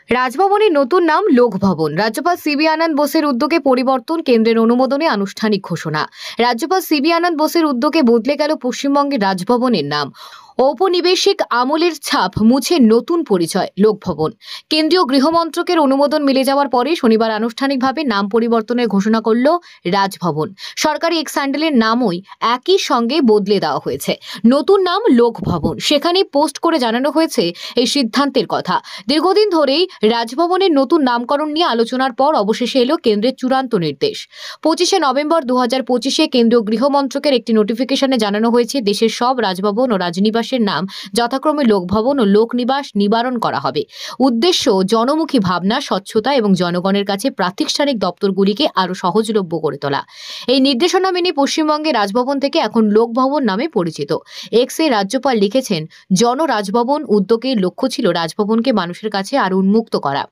রাজভবনের নতুন নাম লোকভবন। রাজ্যপাল সিবি আনন্দ বোসের উদ্যোগে পরিবর্তন, কেন্দ্রের অনুমোদনে আনুষ্ঠানিক ঘোষণা। রাজ্যপাল সিবি আনন্দ বোসের উদ্যোগে বদলে গেল পশ্চিমবঙ্গের রাজভবনের নাম। ঔপনিবেশিক আমলের ছাপ মুছে নতুন পরিচয় লোকভবন। কেন্দ্রীয় গৃহমন্ত্রকের অনুমোদন মিলে যাওয়ার পরে শনিবার আনুষ্ঠানিকভাবে নাম পরিবর্তনের ঘোষণা করল রাজভবন। সরকারি এক্স হ্যান্ডেলের নামই একই সঙ্গে বদলে দেওয়া হয়েছে। নতুন নাম লোকভবন। সেখানে পোস্ট করে জানানো হয়েছে এই সিদ্ধান্তের কথা। দীর্ঘদিন ধরেই রাজভবনের নতুন নামকরণ নিয়ে আলোচনার পর অবশেষে এলো কেন্দ্রের চূড়ান্ত নির্দেশ। 25শে নভেম্বর 2025-এ কেন্দ্রীয় গৃহমন্ত্রকের একটি নোটিফিকেশনে জানানো হয়েছে দেশের সব রাজভবন ও রাজনিবাসের নাম যথাক্রমে লোকভবন ও লোকনিবাস নিবারণ করা হবে। উদ্দেশ্য জনমুখী ভাবনা, স্বচ্ছতা এবং জনগণের কাছে প্রাতিষ্ঠানিক দপ্তরগুলিকে আরও সহজলভ্য করে তোলা। এই নির্দেশনা মেনে পশ্চিমবঙ্গের রাজভবন থেকে এখন লোকভবন নামে পরিচিত। এক্সে রাজ্যপাল লিখেছেন, জন রাজভবন উদ্যোগের লক্ষ্য ছিল রাজভবনকে মানুষের কাছে আরও উন্মুক্ত করা।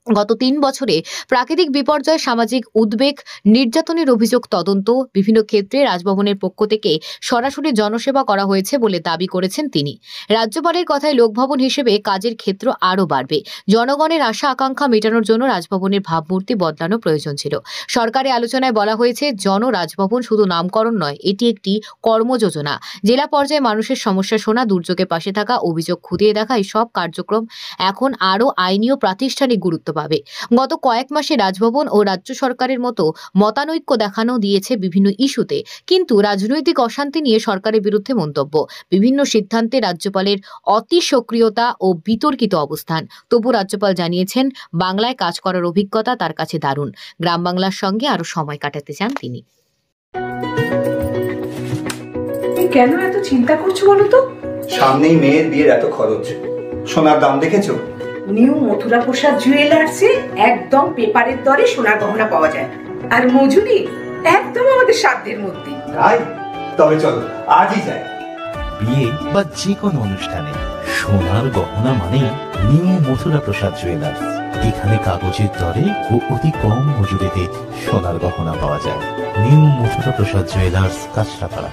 গত 3 বছরে প্রাকৃতিক বিপর্যয়, সামাজিক উদ্বেগ, নির্যাতনের অভিযোগ তদন্ত, বিভিন্ন ক্ষেত্রে রাজভবনের পক্ষ থেকে সরাসরি জনসেবা করা হয়েছে বলে দাবি করেছেন তিনি। রাজ্যপালের কথায় লোকভবন হিসেবে কাজের ক্ষেত্র আরও বাড়বে। জনগণের আশা আকাঙ্ক্ষা মেটানোর জন্য রাজভবনের ভাবমূর্তি বদলানো প্রয়োজন ছিল। সরকারি আলোচনায় বলা হয়েছে, জন রাজভবন শুধু নামকরণ নয়, এটি একটি কর্মযোজনা। জেলা পর্যায়ে মানুষের সমস্যা শোনা, দুর্যোগের পাশে থাকা, অভিযোগ খতিয়ে দেখা, এই সব কার্যক্রম এখন আরও আইনি ও প্রাতিষ্ঠানিক গুরুত্ব পাবে। গত কয়েক মাসে রাজভবন ও রাজ্য সরকারের মতো মতানৈক্য দেখানো দিয়েছে বিভিন্ন ইস্যুতে, কিন্তু রাজনৈতিক অশান্তি নিয়ে সরকারের বিরুদ্ধে মন্তব্য, বিভিন্ন সিদ্ধান্তে রাজ্যপালের অতি সক্রিয়তা ও বিতর্কিত অবস্থান। তবু রাজ্যপাল জানিয়েছেন, বাংলায় কাজ করার অভিজ্ঞতা তার কাছে দারুণ। গ্রাম বাংলার সঙ্গে আরো সময় কাটাতে চান তিনি। কেন এত চিন্তা করছো বলো তো? সামনেই মেয়ের বিয়ের এত খরচ, সোনার দাম দেখেছো? নিউ মথুরা প্রসাদ জুয়েলার্সে একদম পেপারের দরে সোনার গহনা পাওয়া যায়, আর মজুরি একদম আমাদের সাধ্যের মধ্যে। তাই তবে চলো আজই যাই। বিয়ে বা যে কোনো অনুষ্ঠানে সোনার গহনা মানে নিউ মথুরা প্রসাদ জুয়েলার্স। এখানে কাগজের দরে ও অতি কম মজুরিতে সোনার গহনা পাওয়া যায়। নিউ মথুরা প্রসাদ জুয়েলার্স, কাঁচরাপাড়া।